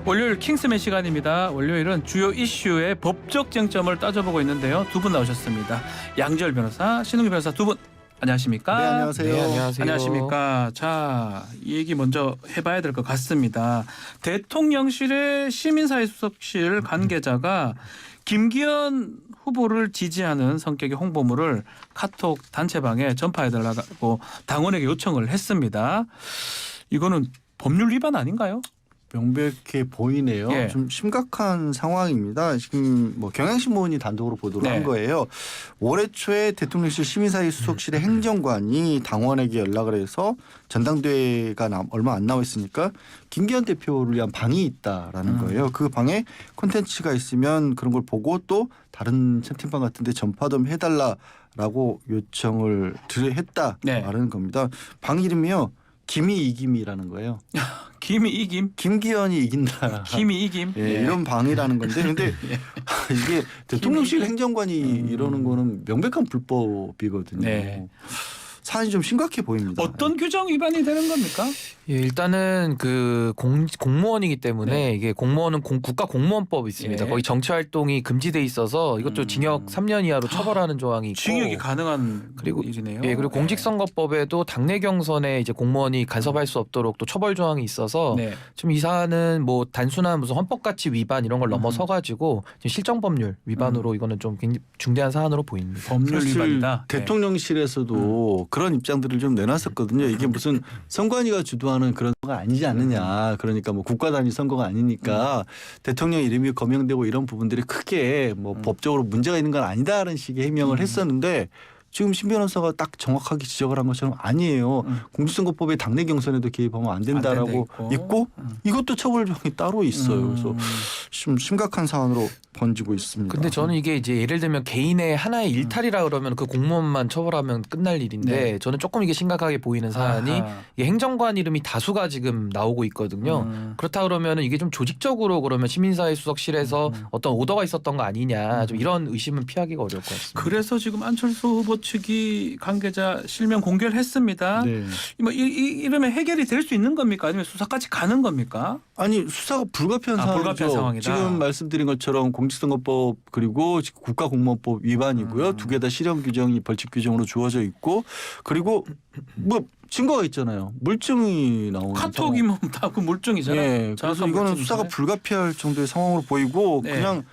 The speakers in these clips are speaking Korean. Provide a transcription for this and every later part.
월요일 킹스맨 시간입니다. 월요일은 주요 이슈의 법적 쟁점을 따져보고 있는데요. 두 분 나오셨습니다. 양지열 변호사, 신웅기 변호사 두 분 안녕하십니까? 네, 안녕하세요. 네, 안녕하세요. 안녕하십니까? 자, 이 얘기 먼저 해봐야 될 것 같습니다. 대통령실의 시민사회수석실 관계자가 김기현 후보를 지지하는 성격의 홍보물을 카톡 단체방에 전파해달라고 당원에게 요청을 했습니다. 이거는 법률 위반 아닌가요? 명백해 보이네요. 예. 좀 심각한 상황입니다. 지금 뭐 경향신문이 단독으로 보도를 네. 한 거예요. 올해 초에 대통령실 시민사회수석실의 행정관이 당원에게 연락을 해서 전당대회가 얼마 안 남아 있으니까 김기현 대표를 위한 방이 있다라는 거예요. 그 방에 콘텐츠가 있으면 그런 걸 보고 또 다른 채팅방 같은 데 전파 좀 해달라라고 요청을 했다 네. 말하는 겁니다. 방 이름이요. 김이 이김이라는 거예요. 김이 이김? 김기현이 이긴다. 김이 이김? 예, 이런 방이라는 건데 근데 이게 대통령실 행정관이 이러는 거는 명백한 불법이거든요. 네. 사안이 좀 심각해 보입니다. 어떤 규정 위반이 되는 겁니까? 예, 일단은 그 공무원이기 때문에 네. 이게 공무원은 국가 공무원법이 있습니다. 예. 거기 정치 활동이 금지돼 있어서 이것도 징역 3년 이하로 처벌하는 조항이 있고 징역이 가능한 그리고 일이네요. 예, 그리고 공직선거법에도 당내 경선에 이제 공무원이 간섭할 수 없도록 또 처벌 조항이 있어서 네. 지금 이 사안은 뭐 단순한 무슨 헌법가치 위반 이런 걸 넘어서 가지고 지금 실정법률 위반으로 이거는 좀 굉장히 중대한 사안으로 보입니다. 법률 사실 위반이다. 네. 대통령실에서도 그런 입장들을 좀 내놨었거든요. 이게 무슨 선관위가 주도하는 그런 거 아니지 않느냐. 그러니까 뭐 국가 단위 선거가 아니니까 대통령 이름이 거명되고 이런 부분들이 크게 뭐 법적으로 문제가 있는 건 아니다라는 식의 해명을 했었는데 지금 신 변호사가 딱 정확하게 지적을 한 것처럼 아니에요. 공직선거법에 당내 경선에도 개입하면 안 된다라고 안 된다 있고 이것도 처벌 조항이 따로 있어요. 그래서 좀 심각한 사안으로 번지고 있습니다. 근데 저는 이게 이제 예를 들면 개인의 하나의 일탈이라 그러면 그 공무원만 처벌하면 끝날 일인데 네. 저는 조금 이게 심각하게 보이는 사안이 아하. 이게 행정관 이름이 다수가 지금 나오고 있거든요. 그렇다 그러면 이게 좀 조직적으로 그러면 시민사회수석실에서 어떤 오더가 있었던 거 아니냐 좀 이런 의심은 피하기가 어려울 것 같습니다. 그래서 지금 안철수 후보 측이 관계자 실명 공개를 했습니다. 네. 뭐 이러면 해결이 될 수 있는 겁니까? 아니면 수사까지 가는 겁니까? 아니 수사가 불가피한 상황이죠. 불가피한 상황이다. 지금 말씀드린 것처럼 공직선거법 그리고 국가공무원법 위반이고요. 두 개 다 실형 규정이 벌칙 규정으로 주어져 있고 그리고 뭐 증거가 있잖아요. 물증이 나오는 카톡이 뭐 다 그 물증이잖아요. 네, 그래서 정확한 이거는 물증이잖아요. 수사가 불가피할 정도의 상황으로 보이고 네. 그냥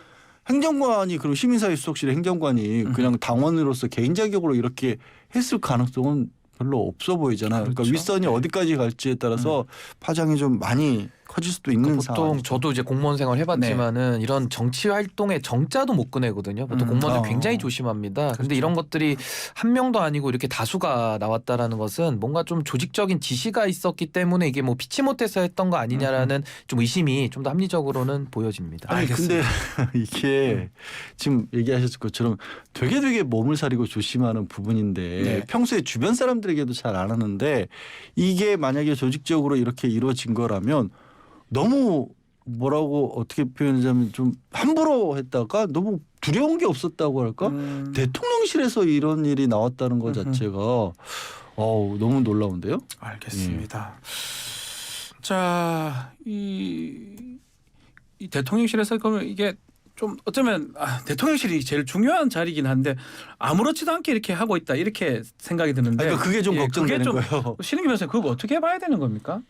행정관이 그리고 시민사회수석실의 행정관이 그냥 당원으로서 개인 자격으로 이렇게 했을 가능성은 별로 없어 보이잖아요. 그러니까 그렇죠. 윗선이 어디까지 갈지에 따라서 파장이 좀 많이 커질 수도 있는 보통 상황. 저도 이제 공무원 생활 해봤지만은 이런 정치 활동의 정자도 못 꺼내거든요. 보통 공무원들 굉장히 조심합니다. 그런데 이런 것들이 한 명도 아니고 이렇게 다수가 나왔다라는 것은 뭔가 좀 조직적인 지시가 있었기 때문에 이게 뭐 피치 못해서 했던 거 아니냐라는 좀 의심이 좀 더 합리적으로는 보여집니다. 아니 근데 이게 지금 얘기하셨을 것처럼 되게 몸을 사리고 조심하는 부분인데 네. 평소에 주변 사람들에게도 잘 안 하는데 이게 만약에 조직적으로 이렇게 이루어진 거라면 너무 뭐라고 어떻게 표현하자면 좀 함부로 했다가 너무 두려운 게 없었다고 할까? 대통령실에서 이런 일이 나왔다는 것 자체가 너무 놀라운데요. 알겠습니다. 자, 이 대통령실에서 그러면 이게 좀 어쩌면 대통령실이 제일 중요한 자리긴 한데 아무렇지도 않게 이렇게 하고 있다 이렇게 생각이 드는데 그러니까 그게 좀 걱정되는 그게 거예요. 신은기 변호사님 그거 어떻게 봐야 되는 겁니까?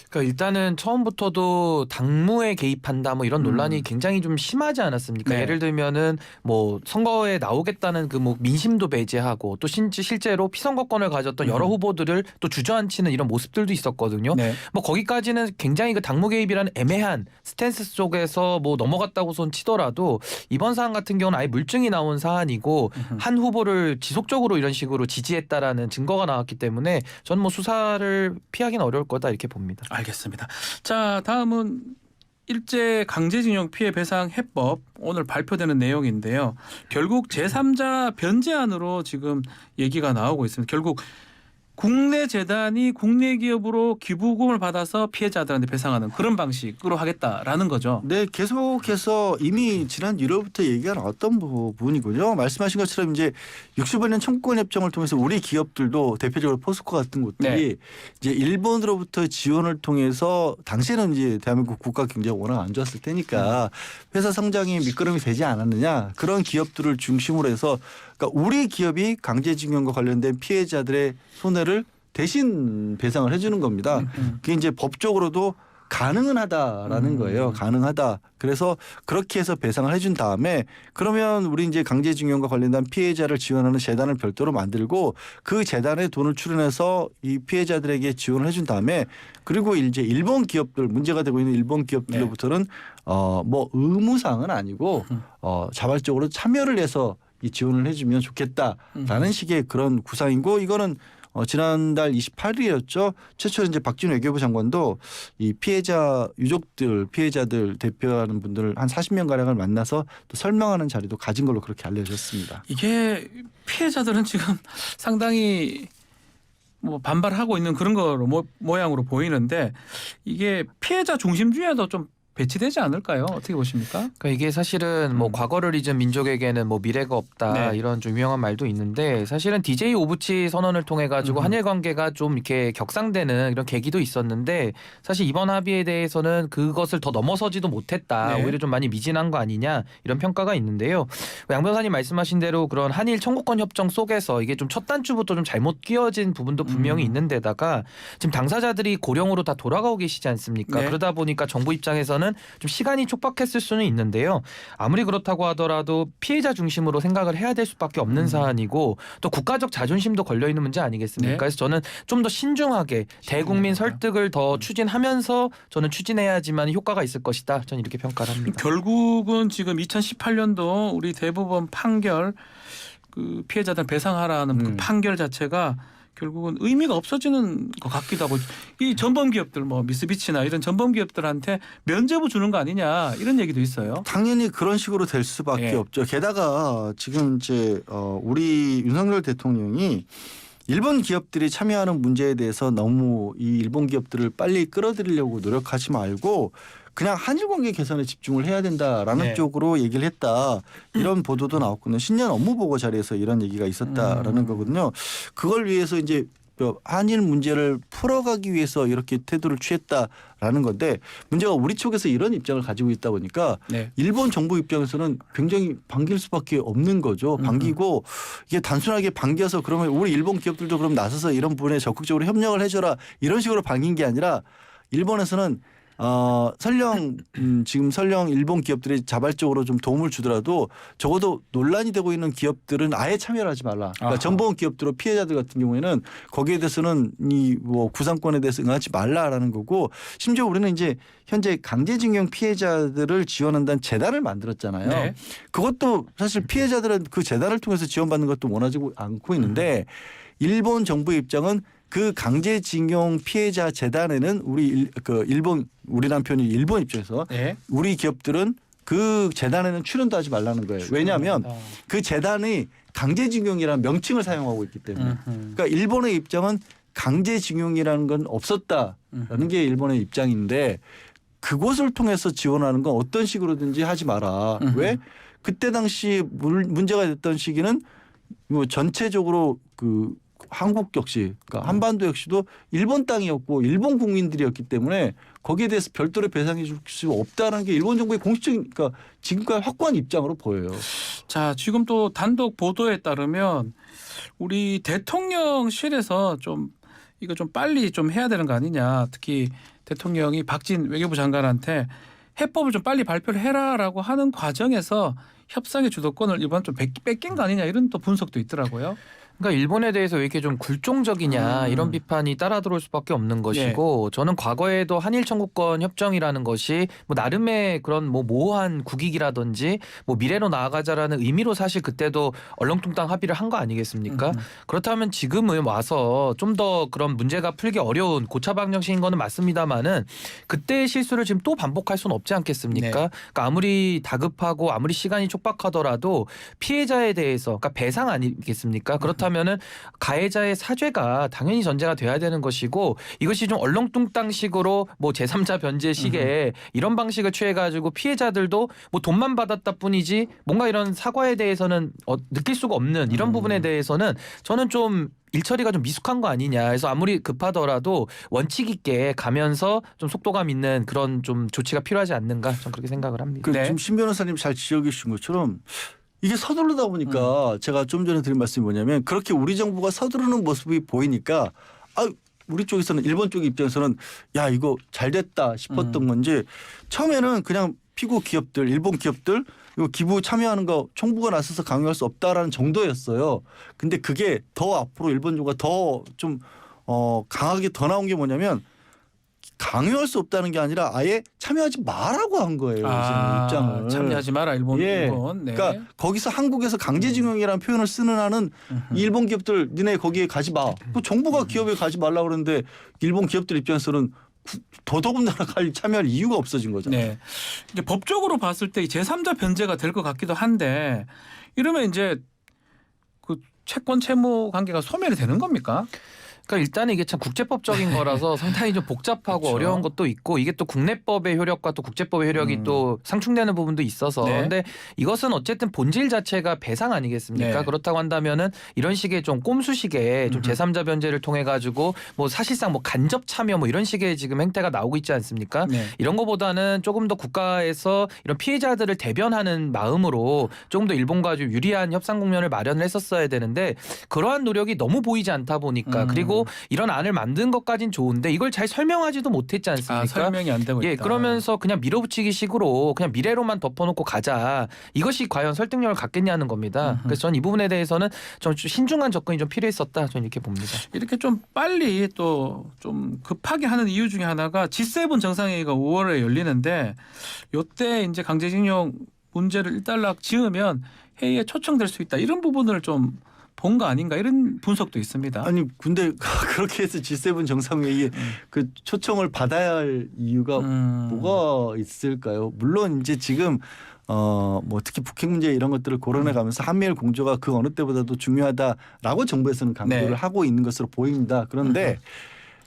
그러니까 일단은 처음부터도 당무에 개입한다 뭐 이런 논란이 굉장히 좀 심하지 않았습니까? 네. 예를 들면은 뭐 선거에 나오겠다는 그 뭐 민심도 배제하고 또 실제로 피선거권을 가졌던 여러 후보들을 또 주저앉히는 이런 모습들도 있었거든요. 네. 뭐 거기까지는 굉장히 그 당무 개입이라는 애매한 스탠스 속에서 뭐 넘어갔다고선 치더라도 이번 사안 같은 경우는 아예 물증이 나온 사안이고 한 후보를 지속적으로 이런 식으로 지지했다라는 증거가 나왔기 때문에 저는 뭐 수사를 피하기는 어려울 거다 이렇게 봅니다. 알겠습니다. 자, 다음은 일제 강제징용 피해 배상 해법 오늘 발표되는 내용인데요. 결국 제3자 변제안으로 지금 얘기가 나오고 있습니다. 결국 국내 재단이 국내 기업으로 기부금을 받아서 피해자들한테 배상하는 그런 방식으로 하겠다라는 거죠. 네, 계속해서 이미 지난 1월부터 얘기가 나왔던 부분이군요. 말씀하신 것처럼 이제 65년 청구권 협정을 통해서 우리 기업들도 대표적으로 포스코 같은 곳들이 네. 이제 일본으로부터 지원을 통해서 당시에는 이제 대한민국 국가 경제가 워낙 안 좋았을 테니까 회사 성장이 미끄럼이 되지 않았느냐 그런 기업들을 중심으로 해서 그러니까 우리 기업이 강제징용과 관련된 피해자들의 손해를 대신 배상을 해주는 겁니다. 그게 이제 법적으로도 가능은 하다라는 거예요. 가능하다. 그래서 그렇게 해서 배상을 해준 다음에 그러면 우리 이제 강제징용과 관련된 피해자를 지원하는 재단을 별도로 만들고 그 재단에 돈을 출연해서 이 피해자들에게 지원을 해준 다음에 그리고 이제 일본 기업들 문제가 되고 있는 일본 기업들로부터는 뭐 의무사항은 아니고 자발적으로 참여를 해서 이 지원을 해주면 좋겠다라는 식의 그런 구상이고 이거는 지난달 28일이었죠. 최초로 이제 박진 외교부 장관도 이 피해자 유족들 피해자들 대표하는 분들을 한 40명 가량을 만나서 또 설명하는 자리도 가진 걸로 그렇게 알려졌습니다. 이게 피해자들은 지금 상당히 뭐 반발하고 있는 그런 거로 모양으로 보이는데 이게 피해자 중심주의에도 좀 배치되지 않을까요? 어떻게 보십니까? 그러니까 이게 사실은 뭐 과거를 잊은 민족에게는 뭐 미래가 없다 네. 이런 좀 유명한 말도 있는데 사실은 DJ 오부치 선언을 통해 가지고 한일 관계가 좀 이렇게 격상되는 이런 계기도 있었는데 사실 이번 합의에 대해서는 그것을 더 넘어서지도 못했다. 네. 오히려 좀 많이 미진한 거 아니냐 이런 평가가 있는데요. 양 변호사님 말씀하신 대로 그런 한일 청구권 협정 속에서 이게 좀 첫 단추부터 좀 잘못 끼워진 부분도 분명히 있는데다가 지금 당사자들이 고령으로 다 돌아가고 계시지 않습니까? 네. 그러다 보니까 정부 입장에서는 좀 시간이 촉박했을 수는 있는데요. 아무리 그렇다고 하더라도 피해자 중심으로 생각을 해야 될 수밖에 없는 사안이고 또 국가적 자존심도 걸려 있는 문제 아니겠습니까? 네. 그래서 저는 좀 더 신중하게 대국민 설득을 더 추진하면서 저는 추진해야지만 효과가 있을 것이다. 저는 이렇게 평가를 합니다. 결국은 지금 2018년도 우리 대법원 판결 그 피해자들 배상하라는 그 판결 자체가 결국은 의미가 없어지는 것 같기도 하고 이 전범 기업들 뭐 미쓰비치나 이런 전범 기업들한테 면죄부 주는 거 아니냐 이런 얘기도 있어요. 당연히 그런 식으로 될 수밖에 예. 없죠. 게다가 지금 이제 우리 윤석열 대통령이 일본 기업들이 참여하는 문제에 대해서 너무 이 일본 기업들을 빨리 끌어들이려고 노력하지 말고 그냥 한일 관계 개선에 집중을 해야 된다라는 네. 쪽으로 얘기를 했다. 이런 보도도 나왔거든요. 신년 업무 보고 자리에서 이런 얘기가 있었다라는 거거든요. 그걸 위해서 이제 한일 문제를 풀어가기 위해서 이렇게 태도를 취했다라는 건데 문제가 우리 쪽에서 이런 입장을 가지고 있다 보니까 네. 일본 정부 입장에서는 굉장히 반길 수밖에 없는 거죠. 반기고 이게 단순하게 반겨서 그러면 우리 일본 기업들도 그럼 나서서 이런 부분에 적극적으로 협력을 해줘라 이런 식으로 반긴 게 아니라 일본에서는 설령 지금 일본 기업들이 자발적으로 좀 도움을 주더라도 적어도 논란이 되고 있는 기업들은 아예 참여를 하지 말라. 그러니까 전범 기업들로 피해자들 같은 경우에는 거기에 대해서는 이 뭐 구상권에 대해서 응하지 말라라는 거고 심지어 우리는 이제 현재 강제징용 피해자들을 지원한다는 재단을 만들었잖아요. 네. 그것도 사실 피해자들은 그 재단을 통해서 지원받는 것도 원하지 않고 있는데 일본 정부의 입장은 그 강제징용 피해자 재단에는 우리 남편이 일본 입장에서 네. 우리 기업들은 그 재단에는 출연도 하지 말라는 거예요. 왜냐하면 그 재단이 강제징용이라는 명칭을 사용하고 있기 때문에. 그러니까 일본의 입장은 강제징용이라는 건 없었다라는 게 일본의 입장인데 그것을 통해서 지원하는 건 어떤 식으로든지 하지 마라. 왜? 그때 당시 문제가 됐던 시기는 뭐 전체적으로 그 한국 역시 그러니까 한반도 역시도 일본 땅이었고 일본 국민들이었기 때문에 거기에 대해서 별도로 배상해 줄 수 없다는 게 일본 정부의 공식적인 그러니까 지금까지 확고한 입장으로 보여요. 자, 지금 또 단독 보도에 따르면 우리 대통령실에서 좀 이거 좀 빨리 좀 해야 되는 거 아니냐. 특히 대통령이 박진 외교부 장관한테 해법을 좀 빨리 발표를 해라라고 하는 과정에서 협상의 주도권을 이번 좀 뺏긴 거 아니냐 이런 또 분석도 있더라고요. 그러니까 일본에 대해서 왜 이렇게 좀 굴종적이냐 이런 비판이 따라 들어올 수밖에 없는 것이고 저는 과거에도 한일 청구권 협정이라는 것이 뭐 나름의 그런 뭐 모호한 국익이라든지 뭐 미래로 나아가자라는 의미로 사실 그때도 얼렁뚱땅 합의를 한 거 아니겠습니까? 그렇다면 지금은 와서 좀 더 그런 문제가 풀기 어려운 고차 방정식인 거는 맞습니다만은 그때의 실수를 지금 또 반복할 수는 없지 않겠습니까? 네. 그러니까 아무리 다급하고 아무리 시간이 촉박하더라도 피해자에 대해서 그러니까 배상 아니겠습니까? 그렇다면 한다면은 가해자의 사죄가 당연히 전제가 돼야 되는 것이고 이것이 좀 얼렁뚱땅식으로 뭐 제3자 변제식의 이런 방식을 취해가지고 피해자들도 뭐 돈만 받았다 뿐이지 뭔가 이런 사과에 대해서는 느낄 수가 없는 이런 부분에 대해서는 저는 좀 일처리가 좀 미숙한 거 아니냐. 그래서 아무리 급하더라도 원칙 있게 가면서 좀 속도감 있는 그런 좀 조치가 필요하지 않는가. 저는 그렇게 생각을 합니다. 그 지금 신 변호사님 잘 지적해 주신 것처럼 이게 서두르다 보니까 제가 좀 전에 드린 말씀이 뭐냐면 그렇게 우리 정부가 서두르는 모습이 보이니까 우리 쪽에서는 일본 쪽 입장에서는 야 이거 잘 됐다 싶었던 건지 처음에는 그냥 피고 기업들 일본 기업들 이거 기부 참여하는 거 총부가 나서서 강요할 수 없다라는 정도였어요. 근데 그게 더 앞으로 일본 정부가 더 좀 강하게 더 나온 게 뭐냐면 강요할 수 없다는 게 아니라 아예 참여하지 말라고 한 거예요. 입장을. 참여하지 마라 일본. 예. 일본. 네. 그러니까 거기서 한국에서 강제징용이라는 표현을 쓰는 한은 일본 기업들 니네 거기에 가지 마. 그 정부가 기업에 가지 말라고 그러는데 일본 기업들 입장에서는 더더군다나 참여할 이유가 없어진 거잖아요. 네. 이제 법적으로 봤을 때 제3자 변제가 될 것 같기도 한데 이러면 이제 그 채권 채무 관계가 소멸이 되는 겁니까? 그러니까 일단 이게 참 국제법적인 거라서 상당히 좀 복잡하고 그렇죠. 어려운 것도 있고 이게 또 국내법의 효력과 또 국제법의 효력이 또 상충되는 부분도 있어서 네. 근데 이것은 어쨌든 본질 자체가 배상 아니겠습니까? 네. 그렇다고 한다면은 이런 식의 좀 꼼수식의 좀 제3자 변제를 통해 가지고 뭐 사실상 뭐 간접 참여 뭐 이런 식의 지금 행태가 나오고 있지 않습니까? 네. 이런 거보다는 조금 더 국가에서 이런 피해자들을 대변하는 마음으로 조금 더 일본과 좀 유리한 협상 국면을 마련을 했었어야 되는데 그러한 노력이 너무 보이지 않다 보니까 그리고 이런 안을 만든 것까진 좋은데 이걸 잘 설명하지도 못했지 않습니까? 설명이 안 되고 있다. 예, 그러면서 그냥 밀어붙이기 식으로 그냥 미래로만 덮어놓고 가자. 이것이 과연 설득력을 갖겠냐는 겁니다. 그래서 저는 이 부분에 대해서는 좀 신중한 접근이 좀 필요했었다. 저는 이렇게 봅니다. 이렇게 좀 빨리 또 좀 급하게 하는 이유 중에 하나가 G7 정상회의가 5월에 열리는데 이때 이제 강제징용 문제를 일단락 지으면 회의에 초청될 수 있다. 이런 부분을 좀 본 거 아닌가 이런 분석도 있습니다. 아니 근데 그렇게 해서 G7 정상회의에 그 초청을 받아야 할 이유가 뭐가 있을까요? 물론 이제 지금 뭐 특히 북핵 문제 이런 것들을 고려해 가면서 한미일 공조가 그 어느 때보다도 중요하다라고 정부에서는 강조를 네. 하고 있는 것으로 보입니다. 그런데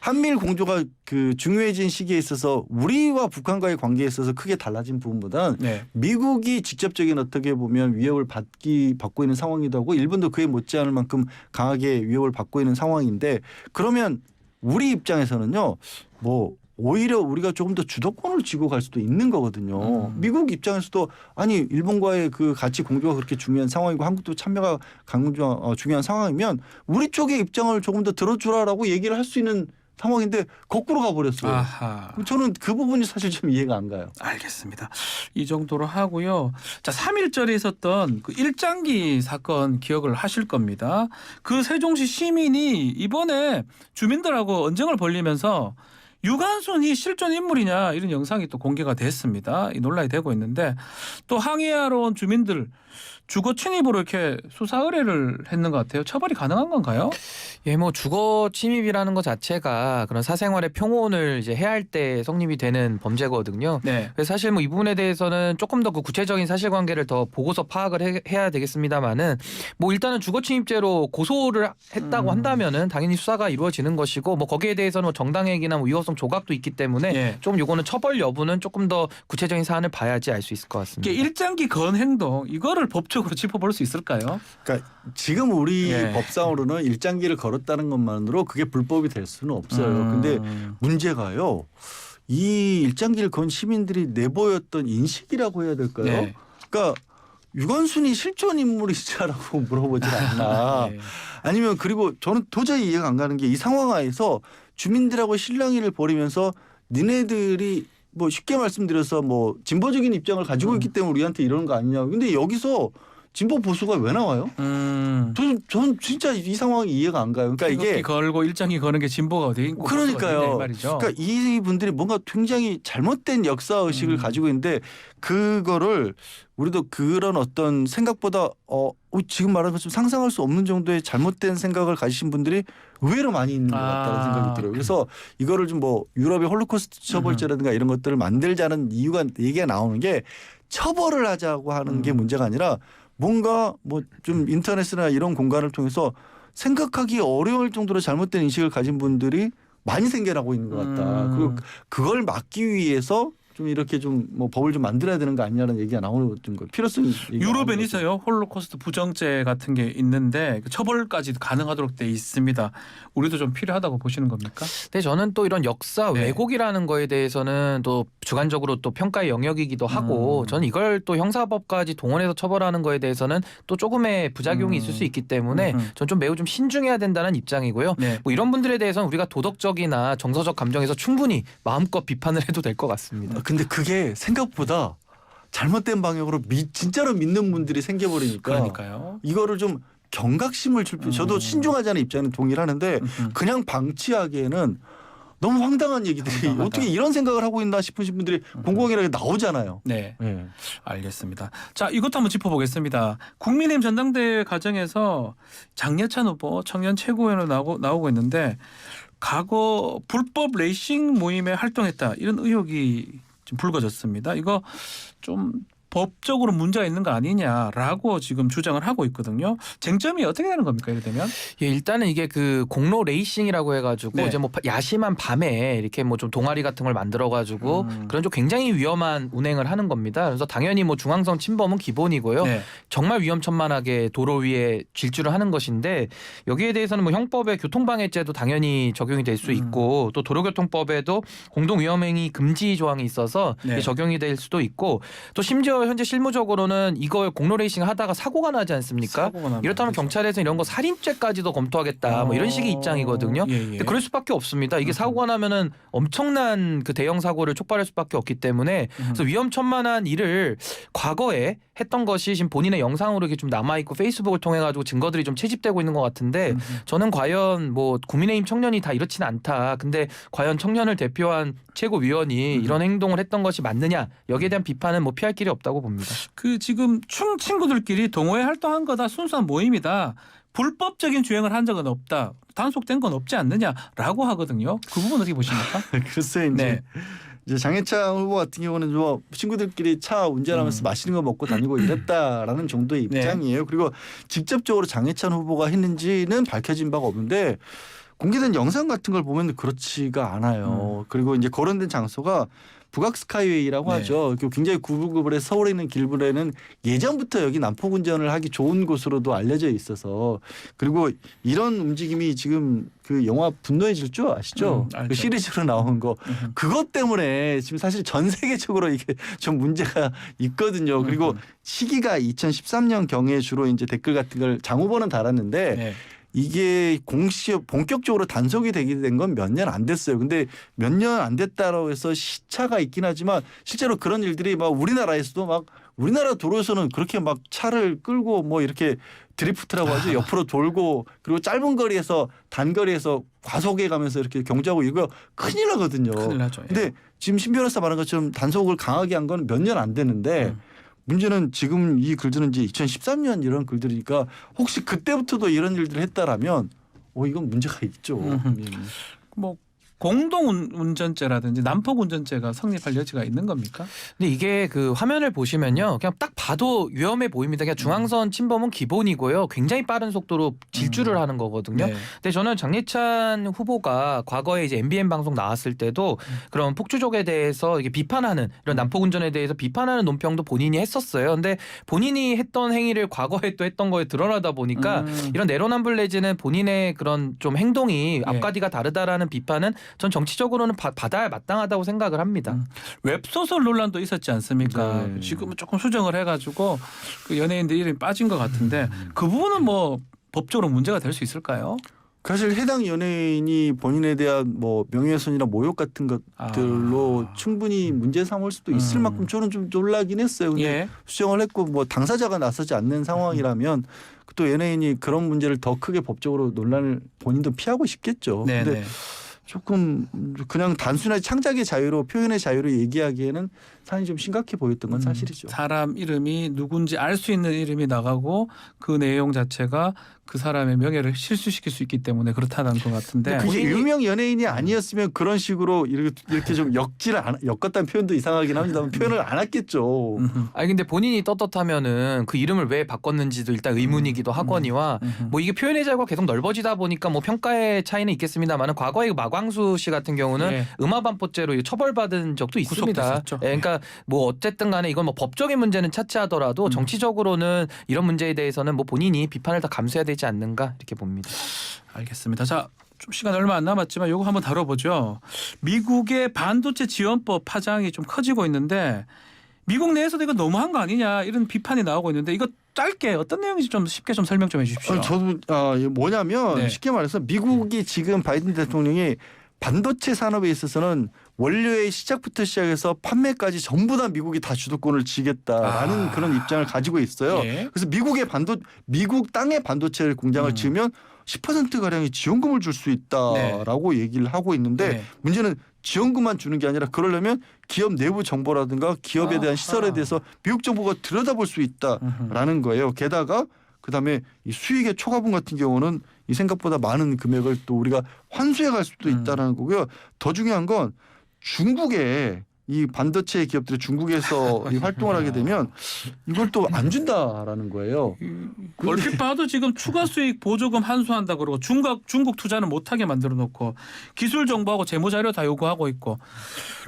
한미일 공조가 그 중요해진 시기에 있어서 우리와 북한과의 관계에 있어서 크게 달라진 부분보다는 네. 미국이 직접적인 어떻게 보면 위협을 받고 있는 상황이기도 하고 일본도 그에 못지않을 만큼 강하게 위협을 받고 있는 상황인데 그러면 우리 입장에서는요 뭐 오히려 우리가 조금 더 주도권을 쥐고 갈 수도 있는 거거든요. 미국 입장에서도 아니 일본과의 그 가치 공조가 그렇게 중요한 상황이고 한국도 참여가 중요한 상황이면 우리 쪽의 입장을 조금 더 들어주라라고 얘기를 할 수 있는 상황인데 거꾸로 가버렸어요. 아하. 저는 그 부분이 사실 좀 이해가 안 가요. 알겠습니다. 이 정도로 하고요. 자, 3.1절에 있었던 그 일장기 사건 기억을 하실 겁니다. 그 세종시 시민이 이번에 주민들하고 언쟁을 벌리면서 유관순이 실존 인물이냐 이런 영상이 또 공개가 됐습니다. 이 논란이 되고 있는데 또 항의하러 온 주민들 주거 침입으로 이렇게 수사 의뢰를 했는 것 같아요. 처벌이 가능한 건가요? 예, 뭐 주거 침입이라는 것 자체가 그런 사생활의 평온을 이제 해할 때 성립이 되는 범죄거든요. 네. 그래서 사실 뭐 이 부분에 대해서는 조금 더 그 구체적인 사실관계를 더 보고서 파악을 해야 되겠습니다만은 뭐 일단은 주거침입죄로 고소를 했다고 한다면은 당연히 수사가 이루어지는 것이고 뭐 거기에 대해서는 뭐 정당행위나 뭐 위헌성 조각도 있기 때문에 예. 좀 요거는 처벌 여부는 조금 더 구체적인 사안을 봐야지 알 수 있을 것 같습니다. 이게 일장기 건 행동 이거를 법적으로 짚어볼 수 있을까요? 그러니까 지금 우리 예. 법상으로는 일장기를 걸었다는 것만으로 그게 불법이 될 수는 없어요. 근데 문제가요. 이 일장기를 건 시민들이 내보였던 인식이라고 해야 될까요? 네. 그러니까 유관순이 실존 인물이시라고 물어보질 않나. 네. 아니면 그리고 저는 도저히 이해가 안 가는 게 이 상황 하에서 주민들하고 실랑이를 벌이면서 니네들이 뭐 쉽게 말씀드려서 뭐 진보적인 입장을 가지고 있기 때문에 우리한테 이러는 거 아니냐. 근데 여기서 진보 보수가 왜 나와요? 전 진짜 이 상황이 이해가 안 가요. 그러니까 이게 이게 걸고 일장이 거는 게 진보가 어디 있고 그러니까요. 말이죠. 그러니까 이분들이 뭔가 굉장히 잘못된 역사 의식을 가지고 있는데 그거를 우리도 그런 어떤 생각보다 지금 말하는 것처럼 상상할 수 없는 정도의 잘못된 생각을 가지신 분들이 의외로 많이 있는 것 같다는 생각이 들어요. 그래서 이거를 좀 뭐 유럽의 홀로코스트 처벌제라든가 이런 것들을 만들자는 얘기가 나오는 게 처벌을 하자고 하는 게 문제가 아니라 뭔가 뭐 좀 인터넷이나 이런 공간을 통해서 생각하기 어려울 정도로 잘못된 인식을 가진 분들이 많이 생겨나고 있는 것 같다. 그리고 그걸 막기 위해서 좀 이렇게 좀 뭐 법을 좀 만들어야 되는 거 아니냐는 얘기가 나오는 거 필요성이 유럽엔 있어요. 홀로코스트 부정죄 같은 게 있는데 처벌까지 가능하도록 돼 있습니다. 우리도 좀 필요하다고 보시는 겁니까? 근데 저는 또 이런 역사 네. 왜곡이라는 거에 대해서는 또 주관적으로 또 평가의 영역이기도 하고 저는 이걸 또 형사법까지 동원해서 처벌하는 거에 대해서는 또 조금의 부작용이 있을 수 있기 때문에 저는 좀 매우 좀 신중해야 된다는 입장이고요. 네. 뭐 이런 분들에 대해서는 우리가 도덕적이나 정서적 감정에서 충분히 마음껏 비판을 해도 될 것 같습니다. 근데 그게 생각보다 잘못된 방향으로 진짜로 믿는 분들이 생겨버리니까 그러니까요. 이거를 좀 경각심을 줄 필요. 저도 신중하자는 입장에는 동의를 하는데 그냥 방치하기에는 너무 황당한 얘기들이 황당하다. 어떻게 이런 생각을 하고 있나 싶으신 분들이 공공연하게 나오잖아요. 네. 네. 알겠습니다. 자, 이것도 한번 짚어보겠습니다. 국민의힘 전당대회 과정에서 장예찬 후보 청년 최고위원으로 나오고 있는데 과거 불법 레이싱 모임에 활동했다 이런 의혹이 지금 불거졌습니다. 이거 좀 법적으로 문제가 있는 거 아니냐라고 지금 주장을 하고 있거든요. 쟁점이 어떻게 되는 겁니까? 이래 되면? 예, 일단은 이게 그 공로 레이싱이라고 해가지고 네. 이제 뭐 야심한 밤에 이렇게 뭐 좀 동아리 같은 걸 만들어가지고 그런 좀 굉장히 위험한 운행을 하는 겁니다. 그래서 당연히 뭐 중앙선 침범은 기본이고요. 네. 정말 위험천만하게 도로 위에 질주를 하는 것인데 여기에 대해서는 뭐 형법의 교통방해죄도 당연히 적용이 될 수 있고 또 도로교통법에도 공동위험행위 금지 조항이 있어서 네. 적용이 될 수도 있고 또 심지어 현재 실무적으로는 이걸 공로 레이싱 하다가 사고가 나지 않습니까? 사고가 나면 이렇다면 안 되죠. 경찰에서 이런 거 살인죄까지도 검토하겠다 뭐 이런 식의 입장이거든요. 예, 예. 근데 그럴 수밖에 없습니다. 이게 사고가 나면은 엄청난 그 대형 사고를 촉발할 수밖에 없기 때문에 그래서 위험천만한 일을 과거에 했던 것이 지금 본인의 영상으로 이렇게 좀 남아 있고 페이스북을 통해 가지고 증거들이 좀 채집되고 있는 것 같은데 저는 과연 뭐 국민의힘 청년이 다 이렇지는 않다. 근데 과연 청년을 대표한 최고위원이 이런 행동을 했던 것이 맞느냐 여기에 대한 비판은 뭐 피할 길이 없다고 봅니다. 그 지금 춤 친구들끼리 동호회 활동한 거다 순수한 모임이다. 불법적인 주행을 한 적은 없다. 단속된 건 없지 않느냐라고 하거든요. 그 부분 어떻게 보십니까? 글쎄 이제, 네. 이제 장해찬 후보 같은 경우는 뭐 친구들끼리 차 운전하면서 맛있는 거 먹고 다니고 이랬다라는 정도의 입장이에요. 그리고 직접적으로 장해찬 후보가 했는지는 밝혀진 바가 없는데 공개된 영상 같은 걸 보면 그렇지가 않아요. 그리고 이제 거론된 장소가 북악 스카이웨이라고 네. 하죠. 굉장히 구불구불해서 서울에 있는 길들에는 예전부터 여기 난폭운전을 하기 좋은 곳으로도 알려져 있어서 그리고 이런 움직임이 지금 그 영화 분노의 질주 아시죠? 알죠. 그 시리즈로 나온 거 그것 때문에 지금 사실 전 세계적으로 이게 좀 문제가 있거든요. 그리고 시기가 2013년 경에 주로 이제 댓글 같은 걸 장 후보는 달았는데 네. 이게 본격적으로 단속이 되게 된 건 몇 년 안 됐어요. 근데 몇 년 안 됐다라고 해서 시차가 있긴 하지만 실제로 그런 일들이 막 우리나라에서도 막 우리나라 도로에서는 그렇게 막 차를 끌고 뭐 이렇게 드리프트라고 하죠. 옆으로 돌고 그리고 짧은 거리에서 단거리에서 과속해 가면서 이렇게 경주하고 이거 큰일 나거든요. 큰일 나죠. 예. 근데 지금 신 변호사 말한 것처럼 단속을 강하게 한 건 몇 년 안 됐는데 문제는 지금 이 글들은 이제 2013년 이런 글들이니까 혹시 그때부터도 이런 일들을 했다라면 이건 문제가 있죠. 뭐 공동 운전죄라든지 난폭 운전죄가 성립할 여지가 있는 겁니까? 근데 이게 그 화면을 보시면요. 그냥 딱 봐도 위험해 보입니다. 그냥 중앙선 침범은 기본이고요. 굉장히 빠른 속도로 질주를 하는 거거든요. 네. 근데 저는 장예찬 후보가 과거에 이제 MBN 방송 나왔을 때도 그런 폭주족에 대해서 이게 비판하는 이런 난폭 운전에 대해서 비판하는 논평도 본인이 했었어요. 근데 본인이 했던 행위를 과거에 또 했던 거에 드러나다 보니까 이런 내로남불 내지는 본인의 그런 좀 행동이 앞가디가 다르다라는 비판은 전 정치적으로는 받아야 마땅하다고 생각을 합니다. 웹소설 논란도 있었지 않습니까? 네. 지금은 조금 수정을 해가지고 그 연예인들 이름이 빠진 것 같은데 그 부분은 뭐 법적으로 문제가 될 수 있을까요? 사실 해당 연예인이 본인에 대한 뭐 명예훼손이나 모욕 같은 것들로 충분히 문제 삼을 수도 있을 만큼 저는 좀 놀라긴 했어요. 근데 예. 수정을 했고 뭐 당사자가 나서지 않는 상황이라면 또 연예인이 그런 문제를 더 크게 법적으로 논란을 본인도 피하고 싶겠죠. 네. 근데 조금 그냥 단순하게 창작의 자유로 표현의 자유로 얘기하기에는 상당히 좀 심각해 보였던 건 사실이죠. 사람 이름이 누군지 알 수 있는 이름이 나가고 그 내용 자체가 그 사람의 명예를 실추시킬 수 있기 때문에 그렇다는 것 같은데. 그게 유명 연예인이 아니었으면 그런 식으로 이렇게 좀 엮었다는 표현도 이상하긴 합니다만 표현을 안 했겠죠. 아니 근데 본인이 떳떳하면은 그 이름을 왜 바꿨는지도 일단 의문이기도 하거니와 뭐 이게 표현의 자유가 계속 넓어지다 보니까 뭐 평가의 차이는 있겠습니다만은 과거에 마광수 씨 같은 경우는 예. 음압안포죄로 처벌받은 적도 있습니다. 구속됐었죠. 예, 그러니까 뭐 어쨌든 간에 이건 뭐 법적인 문제는 차치하더라도 정치적으로는 이런 문제에 대해서는 뭐 본인이 비판을 다 감수해야 되지 않는가 이렇게 봅니다. 알겠습니다. 자, 좀 시간 얼마 안 남았지만 이거 한번 다뤄보죠. 미국의 반도체 지원법 파장이 좀 커지고 있는데 미국 내에서도 이거 너무한 거 아니냐 이런 비판이 나오고 있는데 이거 짧게 어떤 내용인지 좀 쉽게 좀 설명 좀 해주십시오. 저도 이게 뭐냐면 네. 쉽게 말해서 미국이 지금 바이든 대통령이 반도체 산업에 있어서는 원료의 시작부터 시작해서 판매까지 전부 다 미국이 다 주도권을 쥐겠다라는 그런 입장을 가지고 있어요. 예. 그래서 미국 땅에 반도체 공장을 지으면 10% 가량의 지원금을 줄 수 있다라고 얘기를 하고 있는데 네. 문제는 지원금만 주는 게 아니라 그러려면 기업 내부 정보라든가 기업에 대한 시설에 대해서 미국 정부가 들여다볼 수 있다라는 거예요. 게다가 그다음에 이 수익의 초과분 같은 경우는 이 생각보다 많은 금액을 또 우리가 환수해 갈 수도 있다라는 거고요. 더 중요한 건 중국에 이 반도체 기업들이 중국에서 이 활동을 하게 되면 이걸 또 안 준다라는 거예요. 얼핏 봐도 지금 추가 수익 보조금 환수한다 그러고 중국 투자는 못하게 만들어 놓고 기술 정보하고 재무 자료 다 요구하고 있고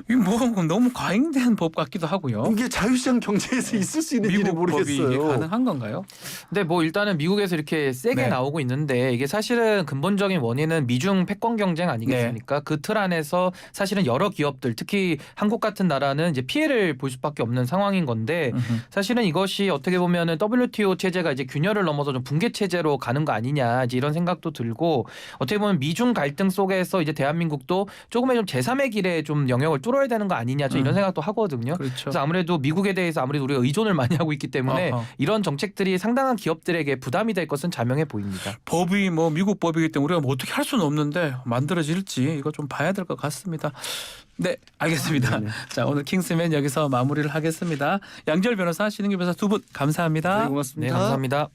이거 뭐 너무 과잉된 법 같기도 하고요. 이게 자유시장 경제에서 있을 수 있는 일이 미국 법이 이게 모르겠어요. 가능한 건가요? 근데 뭐 일단은 미국에서 이렇게 세게 네. 나오고 있는데 이게 사실은 근본적인 원인은 미중 패권 경쟁 아니겠습니까? 그 틀 안에서 사실은 여러 기업들 특히 한국 같은 나라는 이제 피해를 볼 수밖에 없는 상황인 건데 사실은 이것이 어떻게 보면은 WTO 체제가 이제 균열을 넘어서 좀 붕괴 체제로 가는 거 아니냐 이제 이런 생각도 들고 어떻게 보면 미중 갈등 속에서 이제 대한민국도 조금의 좀 제3의 길에 좀 영역을 뚫어야 되는 거 아니냐 좀 이런 생각도 하거든요. 그렇죠. 그래서 아무래도 미국에 대해서 아무래도 우리가 의존을 많이 하고 있기 때문에 어허. 이런 정책들이 상당한 기업들에게 부담이 될 것은 자명해 보입니다. 법이 뭐 미국 법이기 때문에 우리가 뭐 어떻게 할 수는 없는데 만들어질지 이거 좀 봐야 될 것 같습니다. 네, 알겠습니다. 자, 오늘 킹스맨 여기서 마무리를 하겠습니다. 양지열 변호사, 신은규 변호사 두 분 감사합니다. 네, 고맙습니다. 네, 감사합니다.